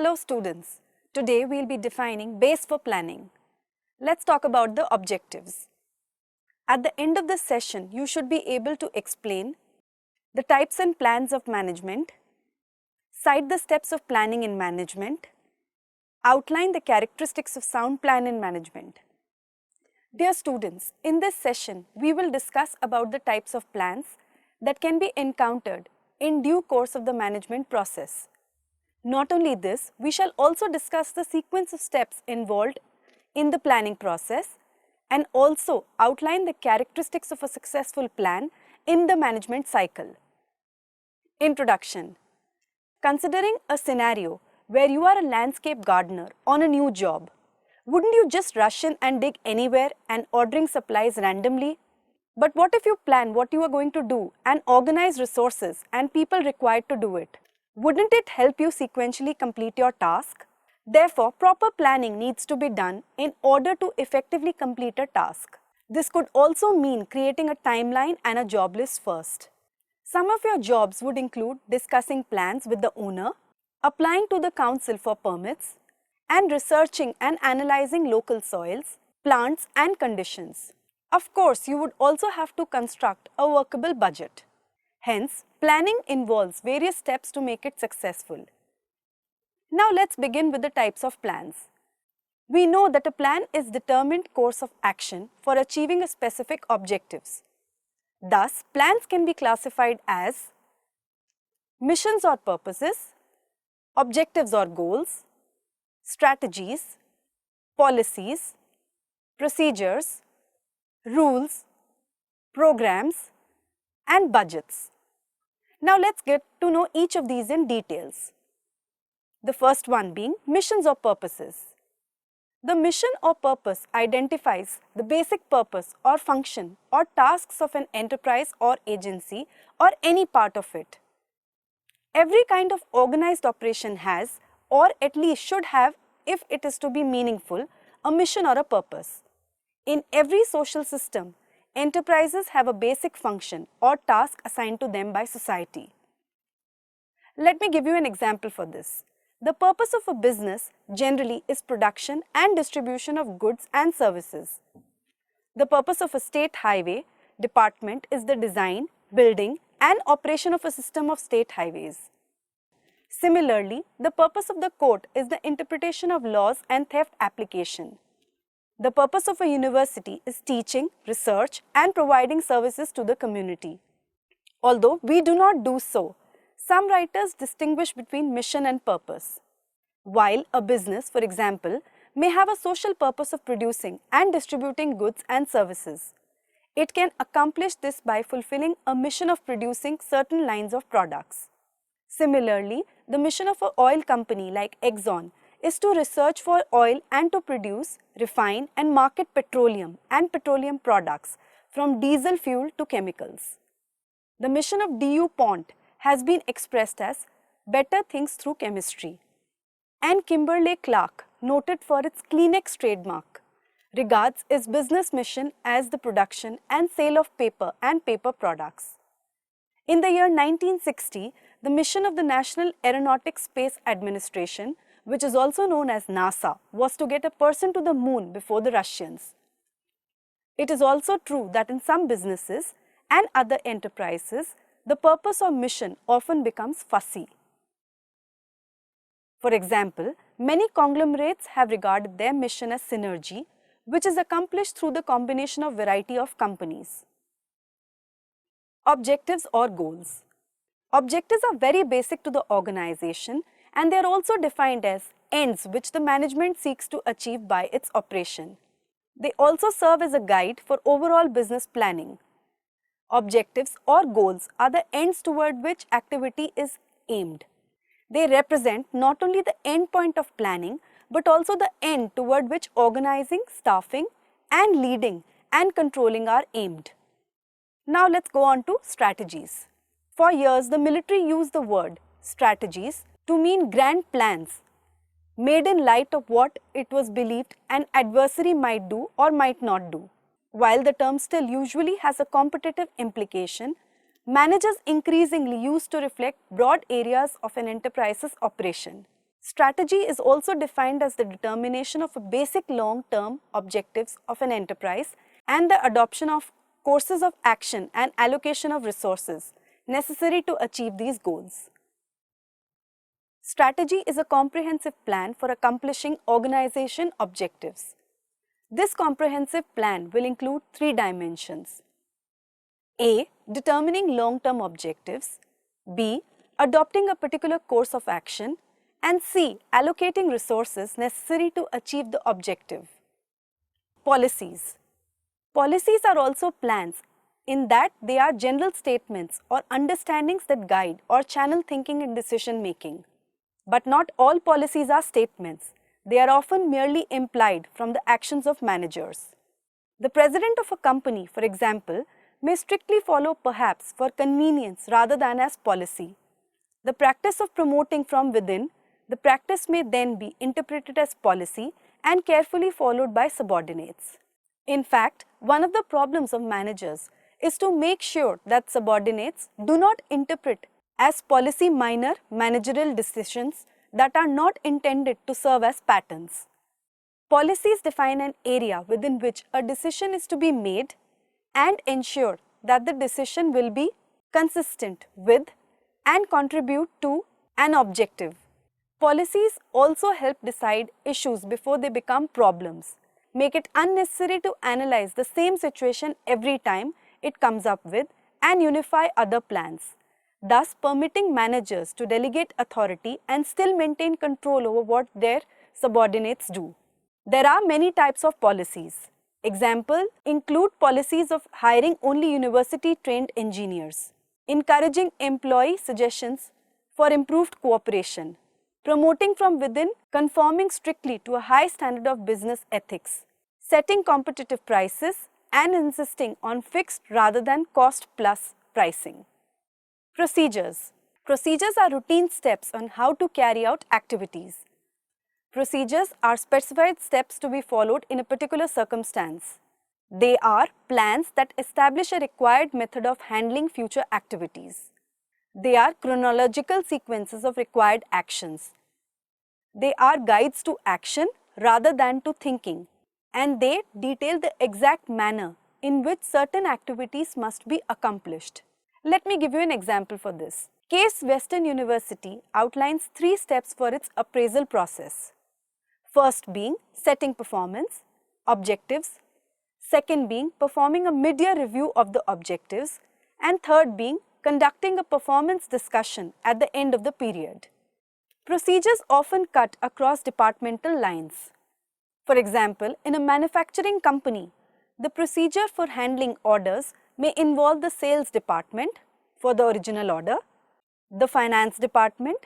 Hello students, today we'll be defining base for planning. Let's talk about the objectives. At the end of this session, you should be able to explain the types and plans of management, cite the steps of planning in management, outline the characteristics of sound plan in management. Dear students, in this session, we will discuss about the types of plans that can be encountered in due course of the management process. Not only this, we shall also discuss the sequence of steps involved in the planning process and also outline the characteristics of a successful plan in the management cycle. Introduction. Considering a scenario where you are a landscape gardener on a new job, wouldn't you just rush in and dig anywhere and ordering supplies randomly? But what if you plan what you are going to do and organize resources and people required to do it? Wouldn't it help you sequentially complete your task? Therefore, proper planning needs to be done in order to effectively complete a task. This could also mean creating a timeline and a job list first. Some of your jobs would include discussing plans with the owner, applying to the council for permits, and researching and analyzing local soils, plants and conditions. Of course, you would also have to construct a workable budget. Hence, planning involves various steps to make it successful. Now let's begin with the types of plans. We know that a plan is determined course of action for achieving a specific objectives. Thus, plans can be classified as missions or purposes, objectives or goals, strategies, policies, procedures, rules, programs, and budgets. Now let's get to know each of these in details. The first one being missions or purposes. The mission or purpose identifies the basic purpose or function or tasks of an enterprise or agency or any part of it. Every kind of organized operation has, or at least should have, if it is to be meaningful, a mission or a purpose. In every social system, enterprises have a basic function or task assigned to them by society. Let me give you an example for this. The purpose of a business generally is production and distribution of goods and services. The purpose of a state highway department is the design, building, and operation of a system of state highways. Similarly, the purpose of the court is the interpretation of laws and theft application. The purpose of a university is teaching, research, and providing services to the community. Although we do not do so, some writers distinguish between mission and purpose. While a business, for example, may have a social purpose of producing and distributing goods and services, it can accomplish this by fulfilling a mission of producing certain lines of products. Similarly, the mission of an oil company like Exxon is to research for oil and to produce, refine and market petroleum and petroleum products from diesel fuel to chemicals. The mission of DuPont has been expressed as better things through chemistry. And Kimberly-Clark, noted for its Kleenex trademark, regards its business mission as the production and sale of paper and paper products. In the year 1960, the mission of the National Aeronautics Space Administration, which is also known as NASA, was to get a person to the moon before the Russians. It is also true that in some businesses and other enterprises, the purpose or mission often becomes fussy. For example, many conglomerates have regarded their mission as synergy, which is accomplished through the combination of variety of companies. Objectives or goals. Objectives are very basic to the organization and they are also defined as ends which the management seeks to achieve by its operation. They also serve as a guide for overall business planning. Objectives or goals are the ends toward which activity is aimed. They represent not only the end point of planning but also the end toward which organizing, staffing and leading and controlling are aimed. Now let's go on to strategies. For years, the military used the word strategies to mean grand plans made in light of what it was believed an adversary might do or might not do. While the term still usually has a competitive implication, managers increasingly use to reflect broad areas of an enterprise's operation. Strategy is also defined as the determination of a basic long-term objectives of an enterprise and the adoption of courses of action and allocation of resources necessary to achieve these goals. Strategy is a comprehensive plan for accomplishing organization objectives. This comprehensive plan will include three dimensions: A. Determining long-term objectives, B. Adopting a particular course of action, and C. Allocating resources necessary to achieve the objective. Policies. Policies are also plans in that they are general statements or understandings that guide or channel thinking and decision making. But not all policies are statements. They are often merely implied from the actions of managers. The president of a company, for example, may strictly follow perhaps for convenience rather than as policy. The practice of promoting from within, the practice may then be interpreted as policy and carefully followed by subordinates. In fact, one of the problems of managers is to make sure that subordinates do not interpret as policy minor managerial decisions that are not intended to serve as patterns. Policies define an area within which a decision is to be made and ensure that the decision will be consistent with and contribute to an objective. Policies also help decide issues before they become problems, make it unnecessary to analyze the same situation every time it comes up with, and unify other plans, thus permitting managers to delegate authority and still maintain control over what their subordinates do. There are many types of policies. Examples include policies of hiring only university-trained engineers, encouraging employee suggestions for improved cooperation, promoting from within, conforming strictly to a high standard of business ethics, setting competitive prices, and insisting on fixed rather than cost-plus pricing. Procedures. Procedures are routine steps on how to carry out activities. Procedures are specified steps to be followed in a particular circumstance. They are plans that establish a required method of handling future activities. They are chronological sequences of required actions. They are guides to action rather than to thinking, and they detail the exact manner in which certain activities must be accomplished. Let me give you an example for this. Case Western University outlines 3 steps for its appraisal process. First being setting performance, objectives, second being performing a mid-year review of the objectives, and third being conducting a performance discussion at the end of the period. Procedures often cut across departmental lines. For example, in a manufacturing company, the procedure for handling orders may involve the sales department for the original order, the finance department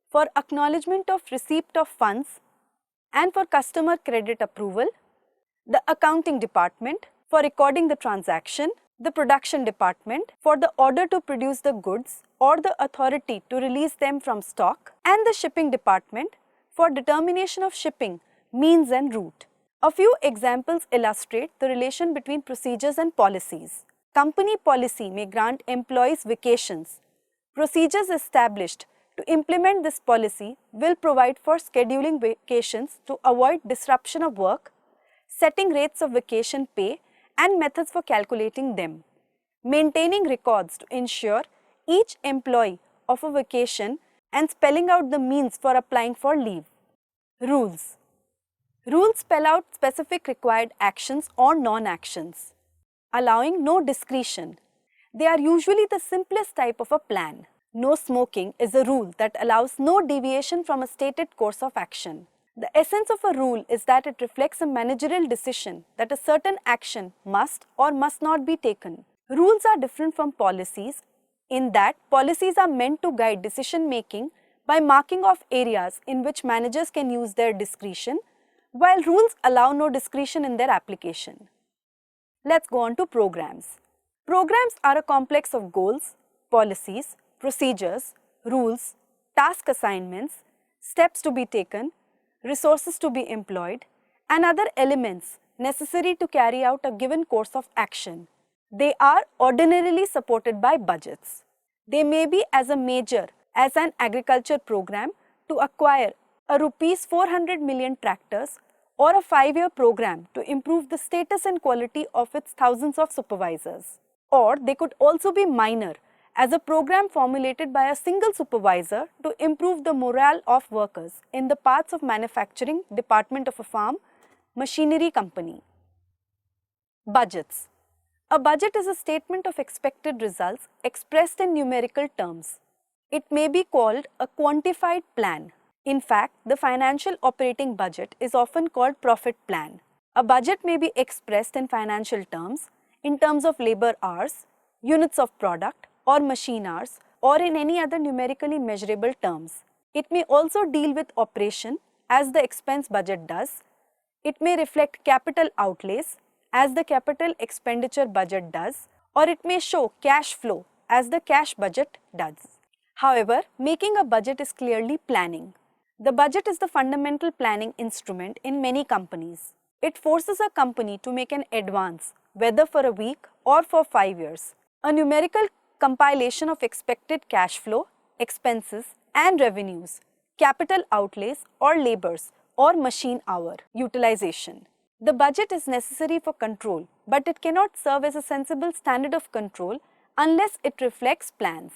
for acknowledgement of receipt of funds and for customer credit approval, the accounting department for recording the transaction, the production department for the order to produce the goods or the authority to release them from stock, and the shipping department for determination of shipping means and route. A few examples illustrate the relation between procedures and policies. Company policy may grant employees vacations. Procedures established to implement this policy will provide for scheduling vacations to avoid disruption of work, setting rates of vacation pay and methods for calculating them, maintaining records to ensure each employee of a vacation and spelling out the means for applying for leave. Rules. Rules spell out specific required actions or non-actions, allowing no discretion. They are usually the simplest type of a plan. No smoking is a rule that allows no deviation from a stated course of action. The essence of a rule is that it reflects a managerial decision that a certain action must or must not be taken. Rules are different from policies in that policies are meant to guide decision making by marking off areas in which managers can use their discretion, while rules allow no discretion in their application. Let's go on to programs. Programs are a complex of goals, policies, procedures, rules, task assignments, steps to be taken, resources to be employed, and other elements necessary to carry out a given course of action. They are ordinarily supported by budgets. They may be as major as an agriculture program to acquire a rupees 400 million tractors, or a 5-year program to improve the status and quality of its thousands of supervisors. Or they could also be minor, as a program formulated by a single supervisor to improve the morale of workers in the parts of manufacturing department of a farm machinery company. Budgets. A budget is a statement of expected results expressed in numerical terms. It may be called a quantified plan. In fact, the financial operating budget is often called profit plan. A budget may be expressed in financial terms, in terms of labor hours, units of product or machine hours, or in any other numerically measurable terms. It may also deal with operation as the expense budget does. It may reflect capital outlays as the capital expenditure budget does, or it may show cash flow as the cash budget does. However, making a budget is clearly planning. The budget is the fundamental planning instrument in many companies. It forces a company to make an advance, whether for a week or for 5 years. A numerical compilation of expected cash flow, expenses and revenues, capital outlays or labors or machine hour utilization. The budget is necessary for control, but it cannot serve as a sensible standard of control unless it reflects plans.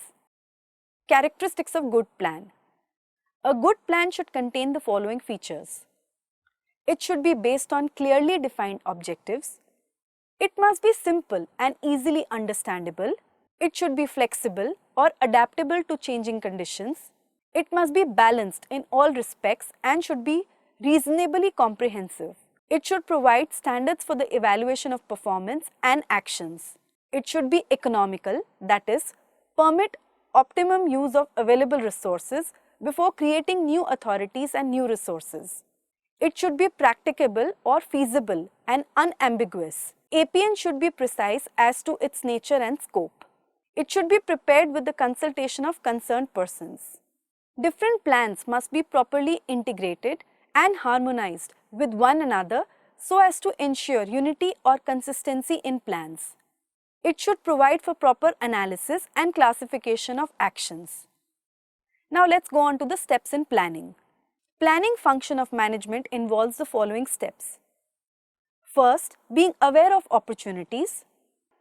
Characteristics of good plan. A good plan should contain the following features. It should be based on clearly defined objectives. It must be simple and easily understandable. It should be flexible or adaptable to changing conditions. It must be balanced in all respects and should be reasonably comprehensive. It should provide standards for the evaluation of performance and actions. It should be economical, that is, permit optimum use of available resources before creating new authorities and new resources. It should be practicable or feasible and unambiguous. APN should be precise as to its nature and scope. It should be prepared with the consultation of concerned persons. Different plans must be properly integrated and harmonized with one another so as to ensure unity or consistency in plans. It should provide for proper analysis and classification of actions. Now let's go on to the steps in planning. Planning function of management involves the following steps. First, being aware of opportunities.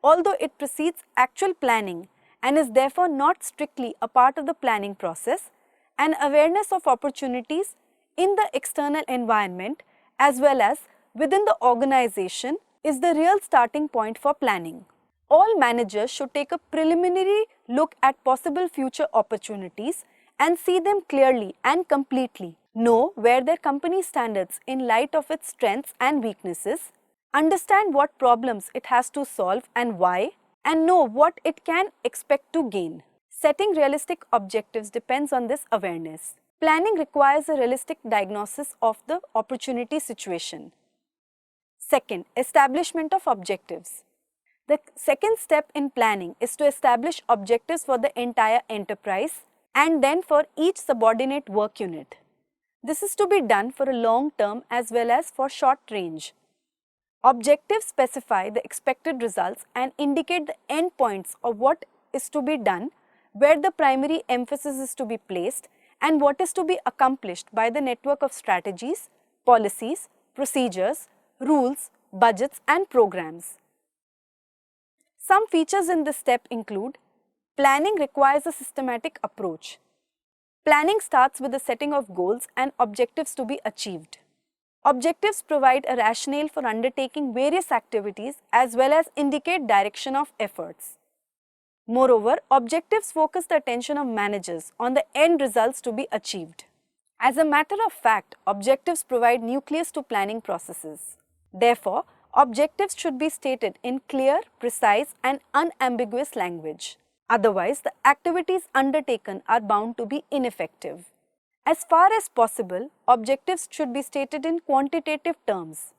Although it precedes actual planning and is therefore not strictly a part of the planning process, an awareness of opportunities in the external environment as well as within the organization is the real starting point for planning. All managers should take a preliminary look at possible future opportunities and see them clearly and completely. Know where their company stands in light of its strengths and weaknesses. Understand what problems it has to solve and why, and know what it can expect to gain. Setting realistic objectives depends on this awareness. Planning requires a realistic diagnosis of the opportunity situation. Second, establishment of objectives. The second step in planning is to establish objectives for the entire enterprise and then for each subordinate work unit. This is to be done for a long term as well as for short range. Objectives specify the expected results and indicate the endpoints of what is to be done, where the primary emphasis is to be placed, and what is to be accomplished by the network of strategies, policies, procedures, rules, budgets and programs. Some features in this step include: planning requires a systematic approach. Planning starts with the setting of goals and objectives to be achieved. Objectives provide a rationale for undertaking various activities as well as indicate direction of efforts. Moreover, objectives focus the attention of managers on the end results to be achieved. As a matter of fact, objectives provide nucleus to planning processes. Therefore, objectives should be stated in clear, precise and unambiguous language. Otherwise, the activities undertaken are bound to be ineffective. As far as possible, objectives should be stated in quantitative terms.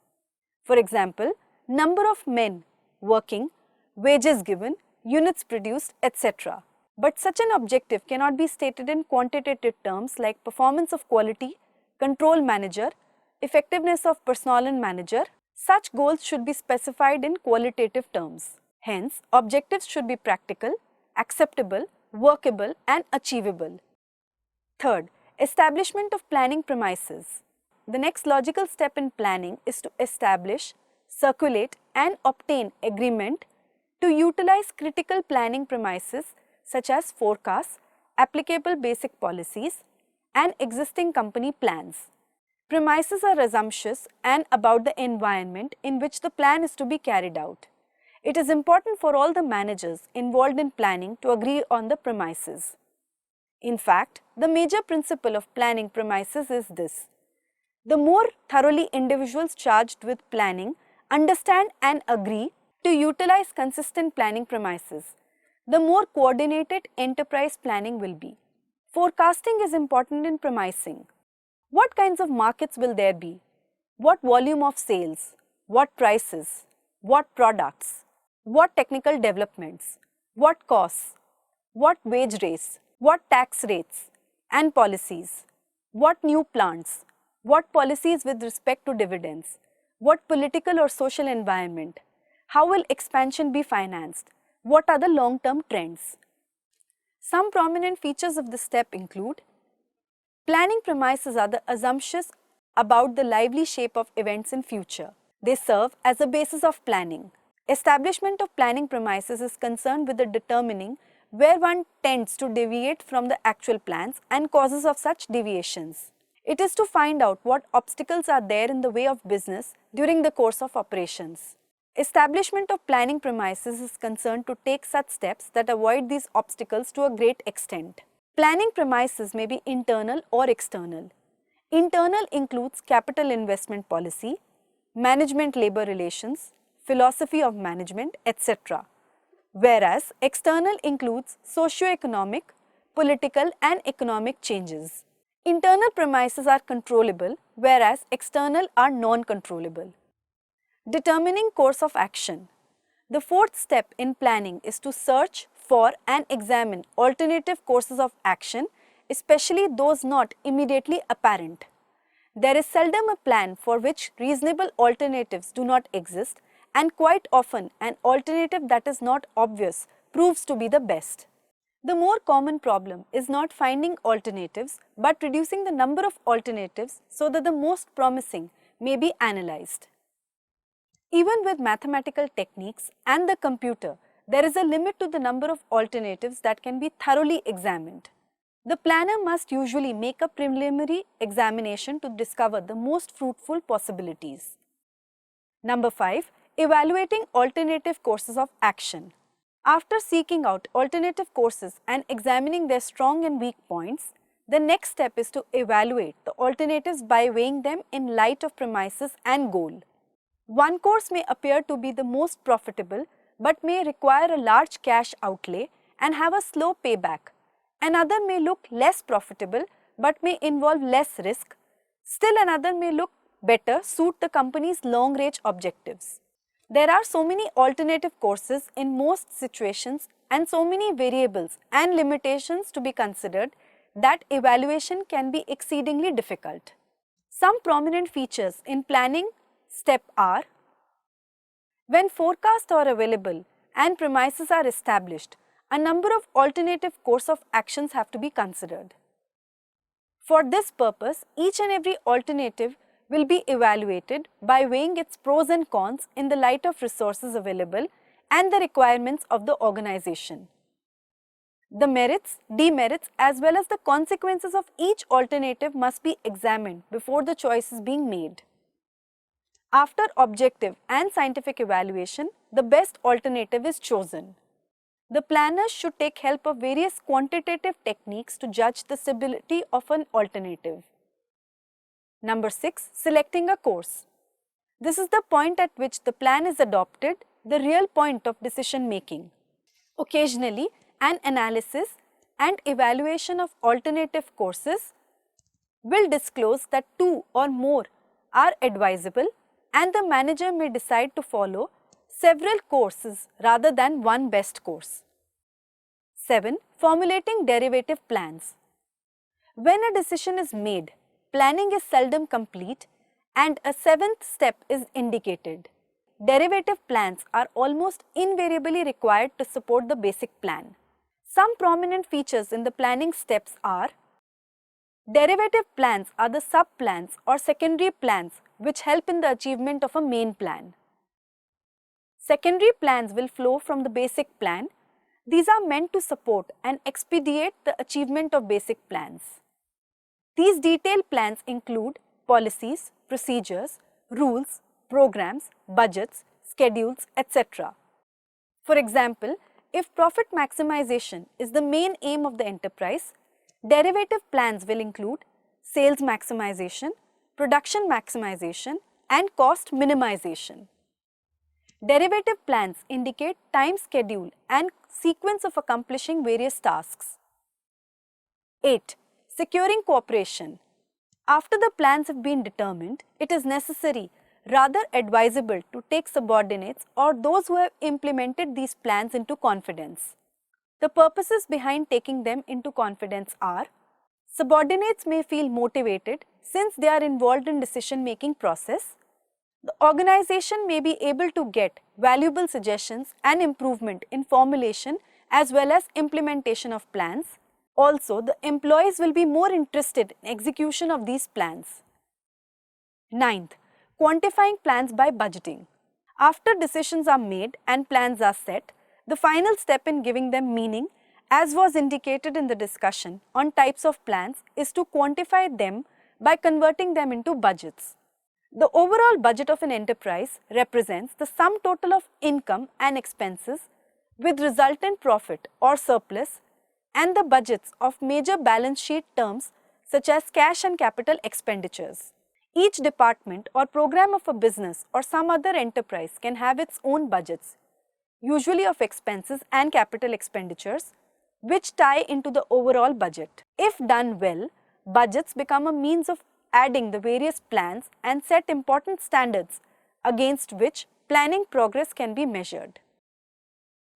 For example, number of men working, wages given, units produced, etc. But such an objective cannot be stated in quantitative terms like performance of quality, control manager, effectiveness of personnel and manager. Such goals should be specified in qualitative terms. Hence, objectives should be practical, acceptable, workable and achievable. Third, Establishment of planning premises. The next logical step in planning is to establish, circulate and obtain agreement to utilize critical planning premises such as forecasts, applicable basic policies and existing company plans. Premises are assumptions and about the environment in which the plan is to be carried out. It is important for all the managers involved in planning to agree on the premises. In fact, the major principle of planning premises is this: the more thoroughly individuals charged with planning understand and agree to utilize consistent planning premises, the more coordinated enterprise planning will be. Forecasting is important in premising. What kinds of markets will there be? What volume of sales? What prices? What products? What technical developments? What costs? What wage rates? What tax rates and policies? What new plants? What policies with respect to dividends? What political or social environment? How will expansion be financed? What are the long-term trends? Some prominent features of this step include: planning premises are the assumptions about the lively shape of events in future. They serve as a basis of planning. Establishment of planning premises is concerned with the determining where one tends to deviate from the actual plans and causes of such deviations. It is to find out what obstacles are there in the way of business during the course of operations. Establishment of planning premises is concerned to take such steps that avoid these obstacles to a great extent. Planning premises may be internal or external. Internal includes capital investment policy, management labor relations, philosophy of management, etc. Whereas external includes socio-economic, political and economic changes. Internal premises are controllable, whereas external are non-controllable. Determining course of action. The fourth step in planning is to search for and examine alternative courses of action, especially those not immediately apparent. There is seldom a plan for which reasonable alternatives do not exist, and quite often an alternative that is not obvious proves to be the best. The more common problem is not finding alternatives but reducing the number of alternatives so that the most promising may be analyzed. Even with mathematical techniques and the computer, there is a limit to the number of alternatives that can be thoroughly examined. The planner must usually make a preliminary examination to discover the most fruitful possibilities. Number 5. Evaluating alternative courses of action. After seeking out alternative courses and examining their strong and weak points, the next step is to evaluate the alternatives by weighing them in light of premises and goal. One course may appear to be the most profitable but may require a large cash outlay and have a slow payback. Another may look less profitable but may involve less risk. Still another may look better, suit the company's long-range objectives. There are so many alternative courses in most situations and so many variables and limitations to be considered that evaluation can be exceedingly difficult. Some prominent features in planning step are: when forecasts are available and premises are established, a number of alternative course of actions have to be considered. For this purpose, each and every alternative will be evaluated by weighing its pros and cons in the light of resources available and the requirements of the organization. The merits, demerits as well as the consequences of each alternative must be examined before the choice is being made. After objective and scientific evaluation, the best alternative is chosen. The planners should take help of various quantitative techniques to judge the stability of an alternative. Number 6. Selecting a course. This is the point at which the plan is adopted, the real point of decision making. Occasionally, an analysis and evaluation of alternative courses will disclose that 2 or more are advisable and the manager may decide to follow several courses rather than one best course. 7. Formulating derivative plans. When a decision is made, planning is seldom complete and a 7th step is indicated. Derivative plans are almost invariably required to support the basic plan. Some prominent features in the planning steps are: Derivative plans are the sub-plans or secondary plans which help in the achievement of a main plan. Secondary plans will flow from the basic plan. These are meant to support and expedite the achievement of basic plans. These detailed plans include policies, procedures, rules, programs, budgets, schedules, etc. For example, if profit maximization is the main aim of the enterprise, derivative plans will include sales maximization, production maximization, and cost minimization. Derivative plans indicate time schedule and sequence of accomplishing various tasks. 8. Securing cooperation. After the plans have been determined, it is necessary, rather advisable, to take subordinates or those who have implemented these plans into confidence. The purposes behind taking them into confidence are: subordinates may feel motivated since they are involved in decision-making process. The organization may be able to get valuable suggestions and improvement in formulation as well as implementation of plans. Also, the employees will be more interested in execution of these plans. 9th, quantifying plans by budgeting. After decisions are made and plans are set, the final step in giving them meaning, as was indicated in the discussion on types of plans, is to quantify them by converting them into budgets. The overall budget of an enterprise represents the sum total of income and expenses with resultant profit or surplus and the budgets of major balance sheet terms such as cash and capital expenditures. Each department or program of a business or some other enterprise can have its own budgets, usually of expenses and capital expenditures, which tie into the overall budget. If done well, budgets become a means of adding the various plans and set important standards against which planning progress can be measured.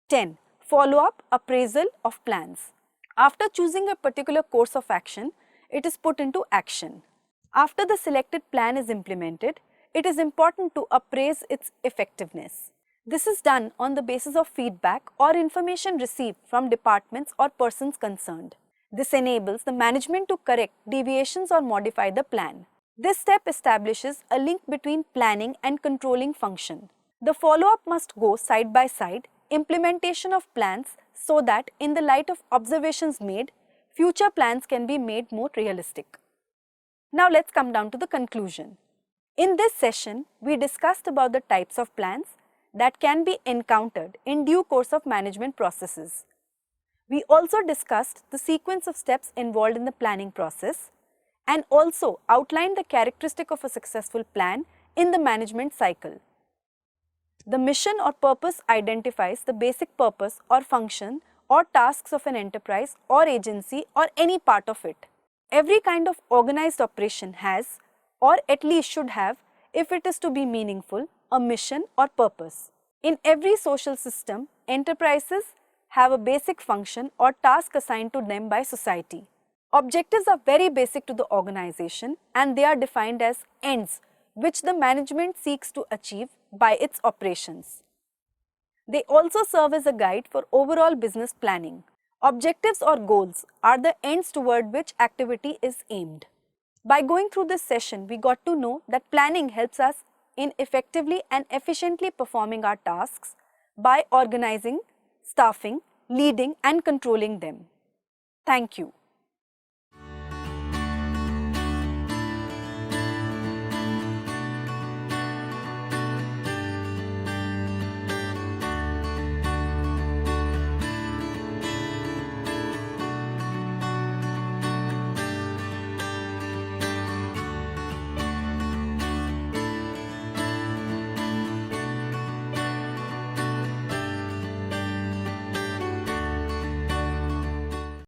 10. Follow-up appraisal of plans. After choosing a particular course of action, it is put into action. After the selected plan is implemented, it is important to appraise its effectiveness. This is done on the basis of feedback or information received from departments or persons concerned. This enables the management to correct deviations or modify the plan. This step establishes a link between planning and controlling function. The follow-up must go side by side, implementation of plans, so that in the light of observations made, future plans can be made more realistic. Now let's come down to the conclusion. In this session, we discussed about the types of plans that can be encountered in due course of management processes. We also discussed the sequence of steps involved in the planning process and also outlined the characteristic of a successful plan in the management cycle. The mission or purpose identifies the basic purpose or function or tasks of an enterprise or agency or any part of it. Every kind of organized operation has, or at least should have, if it is to be meaningful, a mission or purpose. In every social system, enterprises have a basic function or task assigned to them by society. Objectives are very basic to the organization and they are defined as ends which the management seeks to achieve by its operations. They also serve as a guide for overall business planning. Objectives or goals are the ends toward which activity is aimed. By going through this session, we got to know that planning helps us in effectively and efficiently performing our tasks by organizing, staffing, leading and controlling them. Thank you.